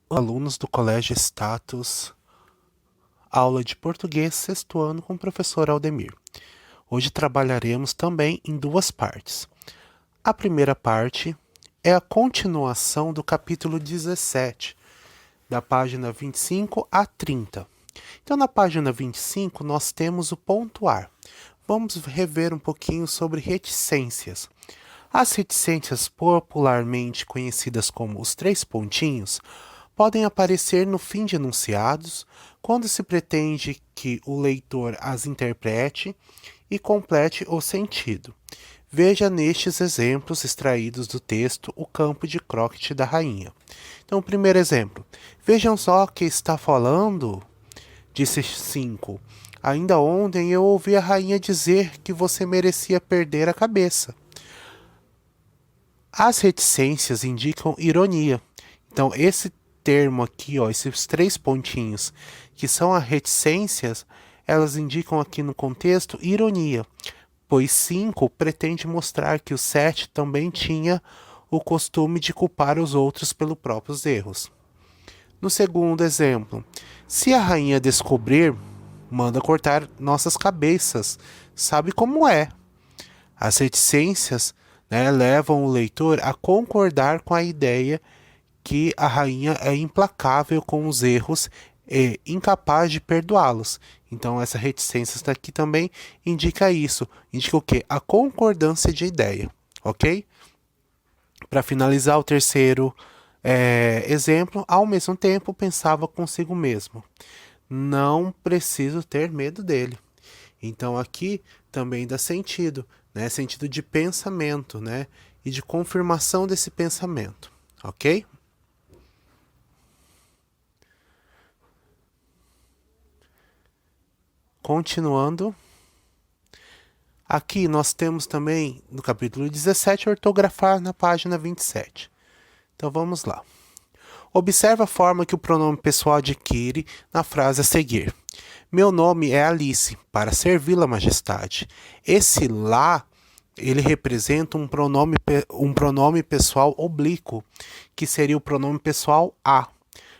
Alunos do Colégio Status, aula de português, sexto ano com o professor Aldemir. Hoje trabalharemos também em duas partes. A primeira parte é a continuação do capítulo 17, da página 25 a 30. Então, na página 25, nós temos o pontuar. Vamos rever um pouquinho sobre reticências. As reticências, popularmente conhecidas como os três pontinhos, podem aparecer no fim de enunciados, quando se pretende que o leitor as interprete e complete o sentido. Veja nestes exemplos extraídos do texto o campo de croquete da rainha. Então, o primeiro exemplo. Vejam só que está falando, disse 5. Ainda ontem eu ouvi a rainha dizer que você merecia perder a cabeça. As reticências indicam ironia. Então, esse termo aqui, ó, esses três pontinhos, que são as reticências, elas indicam aqui no contexto ironia, pois 5 pretende mostrar que o 7 também tinha o costume de culpar os outros pelos próprios erros. No segundo exemplo, se a rainha descobrir, manda cortar nossas cabeças. Sabe como é? As reticências, né, levam o leitor a concordar com a ideia que a rainha é implacável com os erros e incapaz de perdoá-los. Então, essa reticência aqui também indica isso. Indica o quê? A concordância de ideia, ok? Para finalizar, o terceiro exemplo, ao mesmo tempo pensava consigo mesmo. Não preciso ter medo dele. Então, aqui também dá sentido, né? Sentido de pensamento, né? E de confirmação desse pensamento, ok? Continuando, aqui nós temos também no capítulo 17 ortografar na página 27. Então vamos lá. Observe a forma que o pronome pessoal adquire na frase a seguir. Meu nome é Alice, para servi-la, majestade. Esse lá, ele representa um pronome pessoal oblíquo, que seria o pronome pessoal a.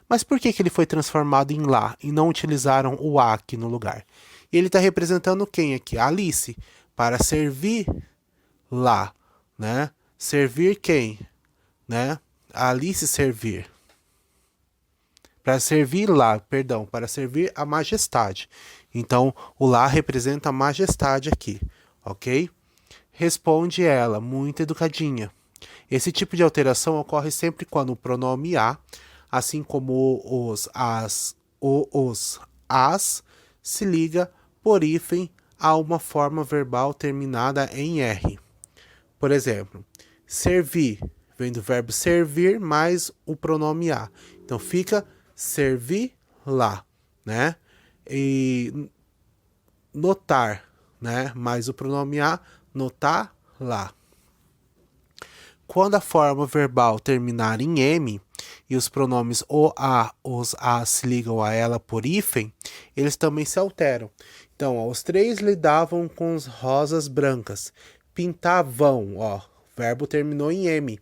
Mas por que ele foi transformado em lá e não utilizaram o a aqui no lugar? E ele está representando quem aqui? A Alice, para servir lá, né? Servir quem? Né? A Alice servir. Para servir lá, perdão, para servir a majestade. Então, o lá representa a majestade aqui, ok? Responde ela, muito educadinha. Esse tipo de alteração ocorre sempre quando o pronome a, assim como os as, se liga por hífen a uma forma verbal terminada em R. Por exemplo, servir, vem do verbo servir mais o pronome a. Então fica servir lá, né? E notar, né? Mais o pronome a, notar lá. Quando a forma verbal terminar em M e os pronomes o a, os a se ligam a ela por hífen, eles também se alteram. Então, os três lidavam com as rosas brancas. Pintavam, ó, o verbo terminou em M.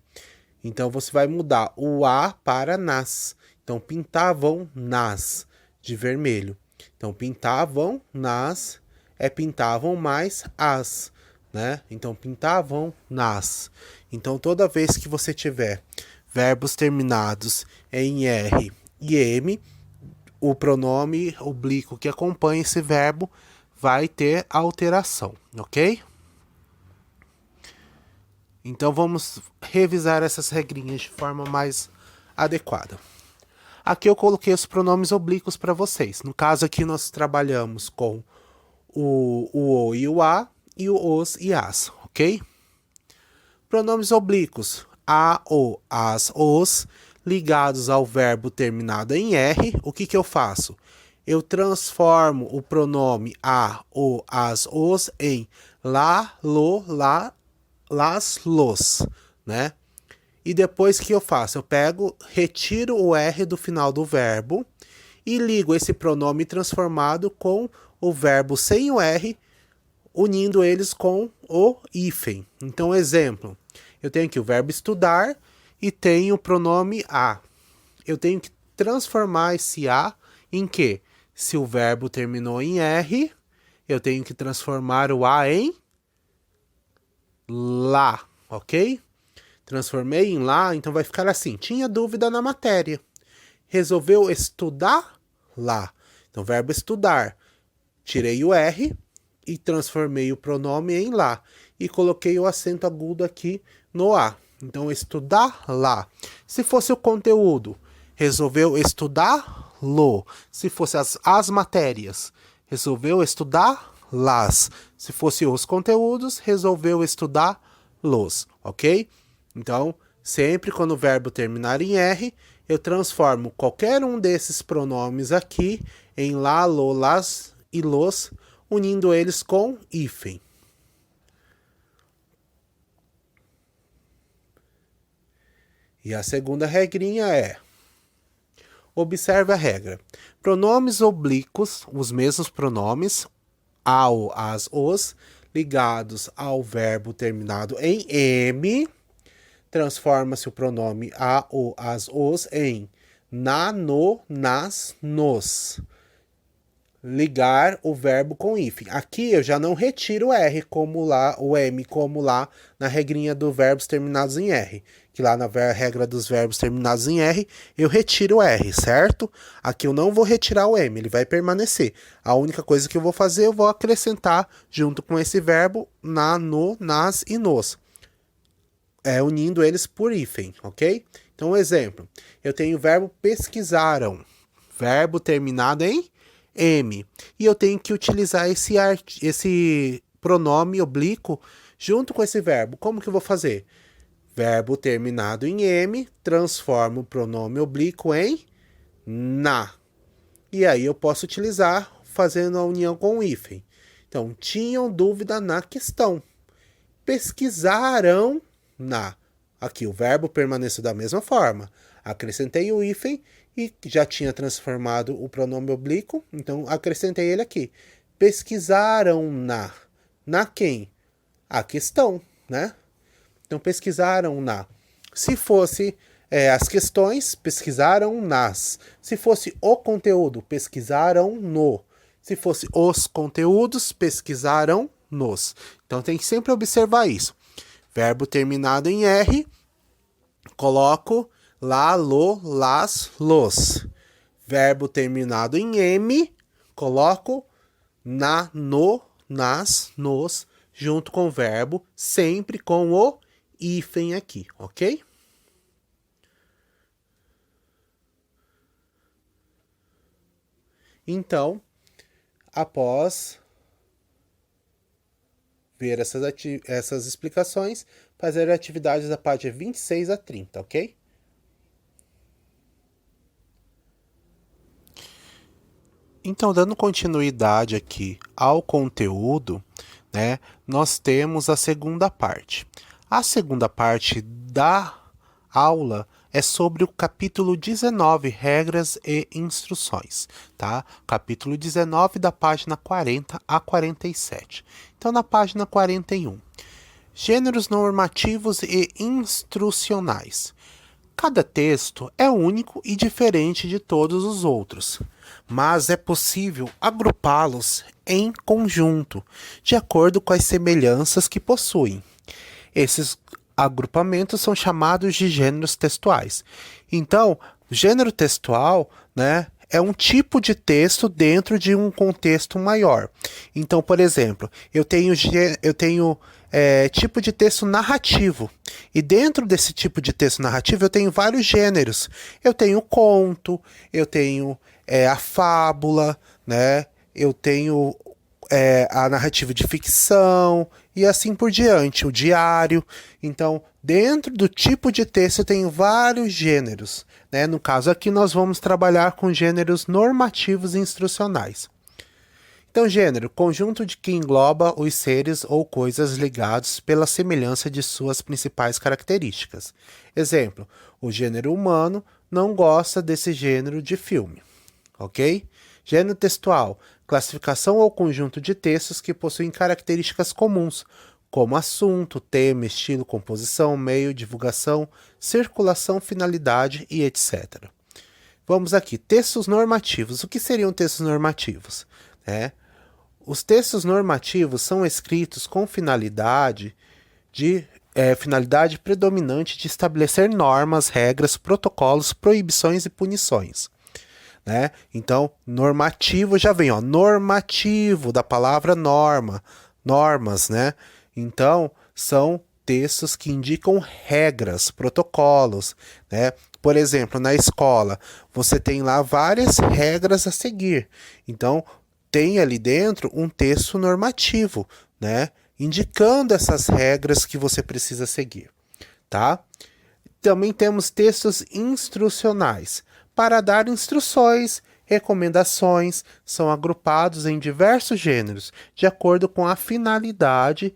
Então, você vai mudar o a para nas. Então, pintavam nas, de vermelho. Então, pintavam nas é pintavam mais as, né? Então, pintavam nas. Então, toda vez que você tiver verbos terminados em R e M, o pronome oblíquo que acompanha esse verbo vai ter alteração, ok? Então, vamos revisar essas regrinhas de forma mais adequada. Aqui eu coloquei os pronomes oblíquos para vocês. No caso aqui nós trabalhamos com o e o a e o os e as, ok? Pronomes oblíquos, a, o, as, os, ligados ao verbo terminado em R, o que eu faço? Eu transformo o pronome a, o, as, os em lá, lo, lá, las, los, né? E depois que eu faço? Eu pego, retiro o R do final do verbo e ligo esse pronome transformado com o verbo sem o R, unindo eles com o hífen. Então, exemplo, eu tenho aqui o verbo estudar e tenho o pronome a. Eu tenho que transformar esse A em quê? Se o verbo terminou em R, eu tenho que transformar o A em lá, ok? Transformei em lá, então vai ficar assim. Tinha dúvida na matéria. Resolveu estudar lá. Então, verbo estudar. Tirei o R e transformei o pronome em lá. E coloquei o acento agudo aqui no A. Então, estudar lá. Se fosse o conteúdo, resolveu estudar lo. Se fosse as matérias, resolveu estudar las. Se fosse os conteúdos, resolveu estudar los, ok? Então, sempre quando o verbo terminar em R, eu transformo qualquer um desses pronomes aqui em lá, lo, las e los, unindo eles com hífen. E a segunda regrinha é: observe a regra. Pronomes oblíquos, os mesmos pronomes, ao, as, os, ligados ao verbo terminado em M, transforma-se o pronome a, o, as, os em na, no, nas, nos. Ligar o verbo com hífen. Aqui eu já não retiro o R como lá, o M como lá na regrinha dos verbos terminados em R. Que lá na regra dos verbos terminados em R, eu retiro o R, certo? Aqui eu não vou retirar o M, ele vai permanecer. A única coisa que eu vou fazer, eu vou acrescentar junto com esse verbo na, no, nas e nos. Unindo eles por hífen, ok? Então, um exemplo. Eu tenho o verbo pesquisaram. Verbo terminado em M. E eu tenho que utilizar esse pronome oblíquo junto com esse verbo. Como que eu vou fazer? Verbo terminado em M, transformo o pronome oblíquo em na. E aí eu posso utilizar fazendo a união com o hífen. Então, tinham dúvida na questão. Pesquisaram na. Aqui o verbo permaneceu da mesma forma. Acrescentei o hífen e já tinha transformado o pronome oblíquo, então acrescentei ele aqui. Pesquisaram na. Na quem? A questão, né? Então pesquisaram na. Se fosse as questões, pesquisaram nas. Se fosse o conteúdo, pesquisaram no. Se fosse os conteúdos, pesquisaram nos. Então tem que sempre observar isso. Verbo terminado em R, coloco lá, lo, las, los. Verbo terminado em M, coloco na, no, nas, nos, junto com o verbo, sempre com o hífen aqui, ok? Então, após ver essas explicações, fazer atividades da página 26 a 30, ok? Então, dando continuidade aqui ao conteúdo, né, nós temos a segunda parte. A segunda parte da aula é sobre o capítulo 19, regras e instruções, tá? Capítulo 19 da página 40 a 47. Então, na página 41, gêneros normativos e instrucionais. Cada texto é único e diferente de todos os outros, mas é possível agrupá-los em conjunto, de acordo com as semelhanças que possuem. Esses agrupamentos são chamados de gêneros textuais. Então, gênero textual, né, é um tipo de texto dentro de um contexto maior. Então, por exemplo, eu tenho tipo de texto narrativo. E dentro desse tipo de texto narrativo eu tenho vários gêneros. Eu tenho conto, eu tenho a fábula, né? Eu tenho a narrativa de ficção e assim por diante, o diário. Então, dentro do tipo de texto eu tenho vários gêneros, né? No caso aqui nós vamos trabalhar com gêneros normativos e instrucionais. Então, gênero, conjunto de que engloba os seres ou coisas ligados pela semelhança de suas principais características. Exemplo, o gênero humano não gosta desse gênero de filme, ok? Gênero textual, classificação ou conjunto de textos que possuem características comuns, como assunto, tema, estilo, composição, meio, divulgação, circulação, finalidade e etc. Vamos aqui, textos normativos. O que seriam textos normativos? Os textos normativos são escritos com finalidade predominante de estabelecer normas, regras, protocolos, proibições e punições. Então, normativo já vem, normativo da palavra norma, normas, Então, são textos que indicam regras, protocolos, Por exemplo, na escola, você tem lá várias regras a seguir. Então, tem ali dentro um texto normativo, indicando essas regras que você precisa seguir, tá? Também temos textos instrucionais, para dar instruções, recomendações, são agrupados em diversos gêneros, de acordo com a finalidade,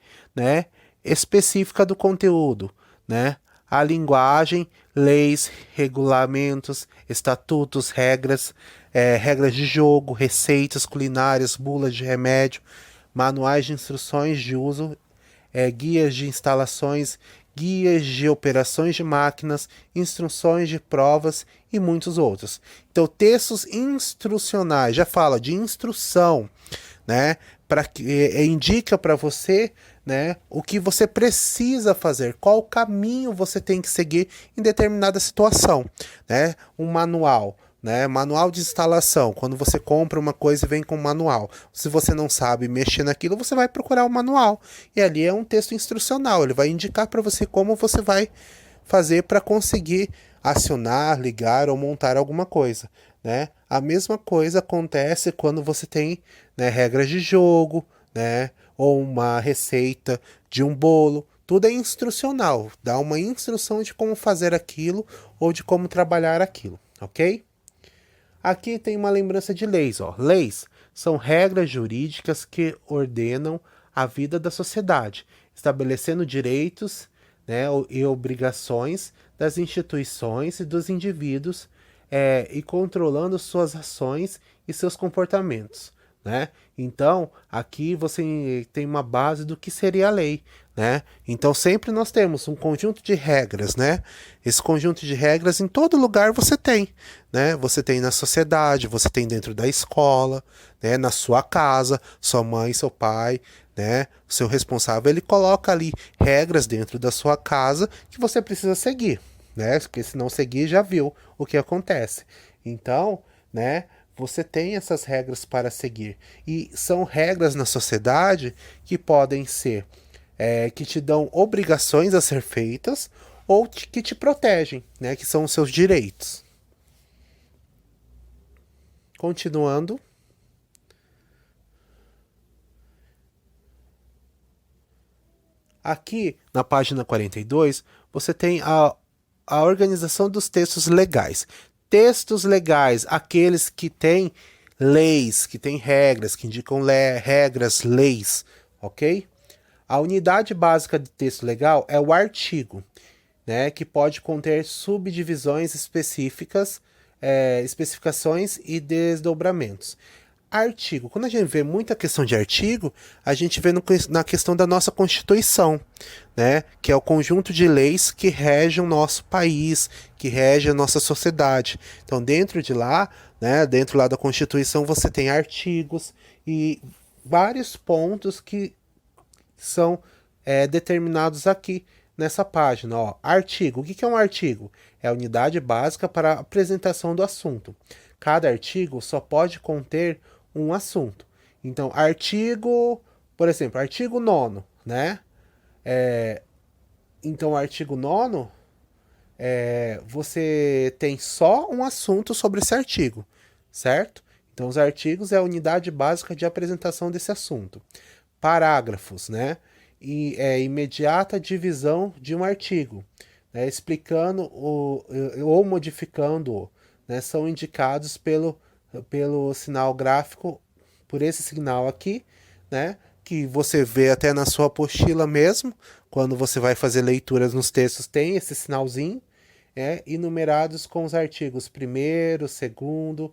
específica do conteúdo, A linguagem, leis, regulamentos, estatutos, regras, regras de jogo, receitas culinárias, bulas de remédio, manuais de instruções de uso, guias de instalações, guias de operações de máquinas, instruções de provas e muitos outros. Então, textos instrucionais, já fala de instrução, indica para você, o que você precisa fazer, qual caminho você tem que seguir em determinada situação, Um manual. Manual de instalação, quando você compra uma coisa e vem com um manual. Se você não sabe mexer naquilo, você vai procurar o manual. E ali é um texto instrucional, ele vai indicar para você como você vai fazer para conseguir acionar, ligar ou montar alguma coisa. A mesma coisa acontece quando você tem regras de jogo, ou uma receita de um bolo. Tudo é instrucional, dá uma instrução de como fazer aquilo ou de como trabalhar aquilo, ok? Aqui tem uma lembrança de leis. Leis são regras jurídicas que ordenam a vida da sociedade, estabelecendo direitos e obrigações das instituições e dos indivíduos e controlando suas ações e seus comportamentos. Então, aqui você tem uma base do que seria a lei. Então, sempre nós temos um conjunto de regras. Esse conjunto de regras em todo lugar você tem. Você tem na sociedade, você tem dentro da escola, na sua casa, sua mãe, seu pai, o seu responsável, ele coloca ali regras dentro da sua casa que você precisa seguir. Porque se não seguir, já viu o que acontece. Então, você tem essas regras para seguir. E são regras na sociedade que podem ser, que te dão obrigações a ser feitas ou que te protegem, que são os seus direitos. Continuando. Aqui, na página 42, você tem a organização dos textos legais. Textos legais, aqueles que têm leis, que têm regras, que indicam regras, leis, ok? A unidade básica de texto legal é o artigo, que pode conter subdivisões específicas, especificações e desdobramentos. Artigo. Quando a gente vê muita questão de artigo, a gente vê na questão da nossa Constituição, que é o conjunto de leis que regem o nosso país, que regem a nossa sociedade. Então, dentro de lá, dentro lá da Constituição, você tem artigos e vários pontos que são determinados aqui nessa página. Artigo. O que é um artigo? É a unidade básica para a apresentação do assunto. Cada artigo só pode conter um assunto. Então, artigo, por exemplo, artigo 9º, então, artigo 9º, você tem só um assunto sobre esse artigo, certo? Então, os artigos é a unidade básica de apresentação desse assunto. Parágrafos, E imediata divisão de um artigo, explicando ou modificando-o, são indicados pelo sinal gráfico, por esse sinal aqui, que você vê até na sua apostila mesmo, quando você vai fazer leituras nos textos, tem esse sinalzinho, e numerados com os artigos 1º, 2º,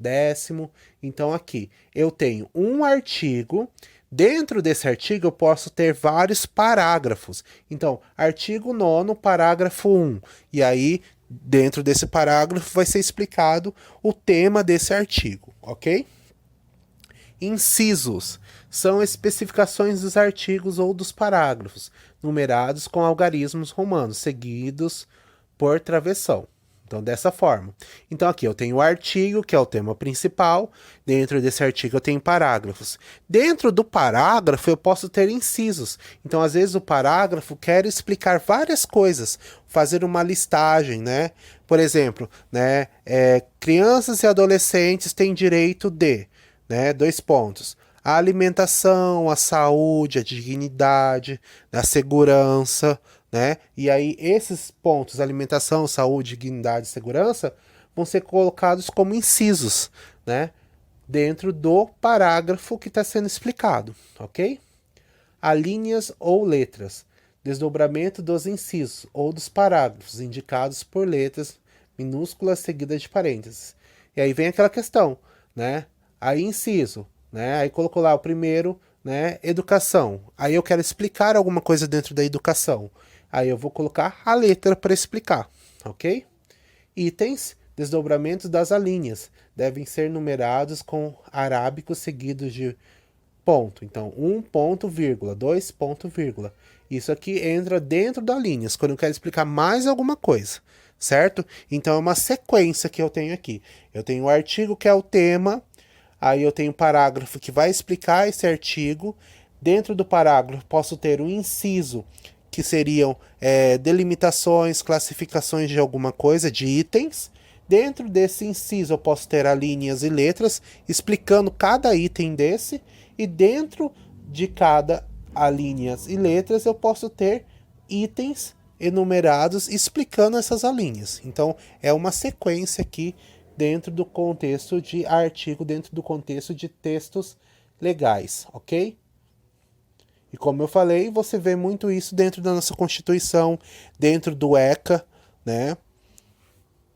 10º. Então aqui eu tenho um artigo. Dentro desse artigo eu posso ter vários parágrafos. Então, artigo 9º, parágrafo 1. E aí Dentro desse parágrafo vai ser explicado o tema desse artigo, ok? Incisos são especificações dos artigos ou dos parágrafos, numerados com algarismos romanos, seguidos por travessão. Então, dessa forma. Então, aqui eu tenho o artigo, que é o tema principal. Dentro desse artigo eu tenho parágrafos. Dentro do parágrafo eu posso ter incisos. Então, às vezes o parágrafo quer explicar várias coisas, fazer uma listagem, né? Por exemplo, né, crianças e adolescentes têm direito de, né, 2 pontos. A alimentação, a saúde, a dignidade, a segurança, né? E aí esses pontos, alimentação, saúde, dignidade e segurança, vão ser colocados como incisos, né? Dentro do parágrafo que está sendo explicado, ok? Alíneas ou letras. Desdobramento dos incisos ou dos parágrafos indicados por letras minúsculas seguidas de parênteses. E aí vem aquela questão, né? Aí inciso, né? Aí colocou lá o primeiro, né? Educação. Aí eu quero explicar alguma coisa dentro da educação. Aí eu vou colocar a letra para explicar, ok? Itens, desdobramentos das alíneas. Devem ser numerados com arábicos seguidos de ponto. Então, 1 ponto, vírgula, 2 ponto, vírgula. Isso aqui entra dentro das linhas, quando eu quero explicar mais alguma coisa, certo? Então, é uma sequência que eu tenho aqui. Eu tenho o artigo, que é o tema, aí eu tenho o parágrafo que vai explicar esse artigo. Dentro do parágrafo, posso ter um inciso, que seriam delimitações, classificações de alguma coisa, de itens. Dentro desse inciso, eu posso ter alíneas e letras, explicando cada item desse. E dentro de cada alíneas e letras, eu posso ter itens enumerados explicando essas alíneas. Então, é uma sequência aqui dentro do contexto de artigo, dentro do contexto de textos legais, ok? E como eu falei, você vê muito isso dentro da nossa Constituição, dentro do ECA, né?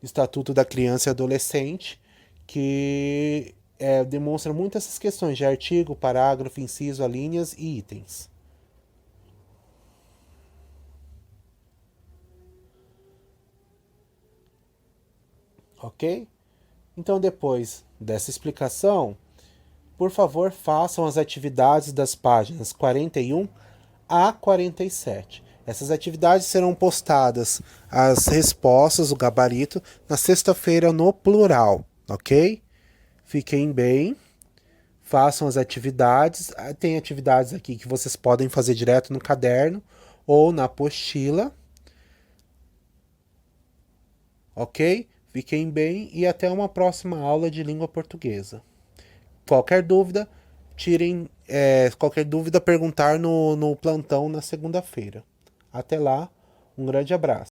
Estatuto da Criança e Adolescente, que demonstra muito essas questões de artigo, parágrafo, inciso, alíneas e itens. Ok? Então, depois dessa explicação, por favor, façam as atividades das páginas 41 a 47. Essas atividades serão postadas, as respostas, o gabarito, na sexta-feira no plural, ok? Fiquem bem, façam as atividades. Tem atividades aqui que vocês podem fazer direto no caderno ou na apostila, ok? Fiquem bem e até uma próxima aula de língua portuguesa. Qualquer dúvida, qualquer dúvida, perguntar no plantão na segunda-feira. Até lá, um grande abraço.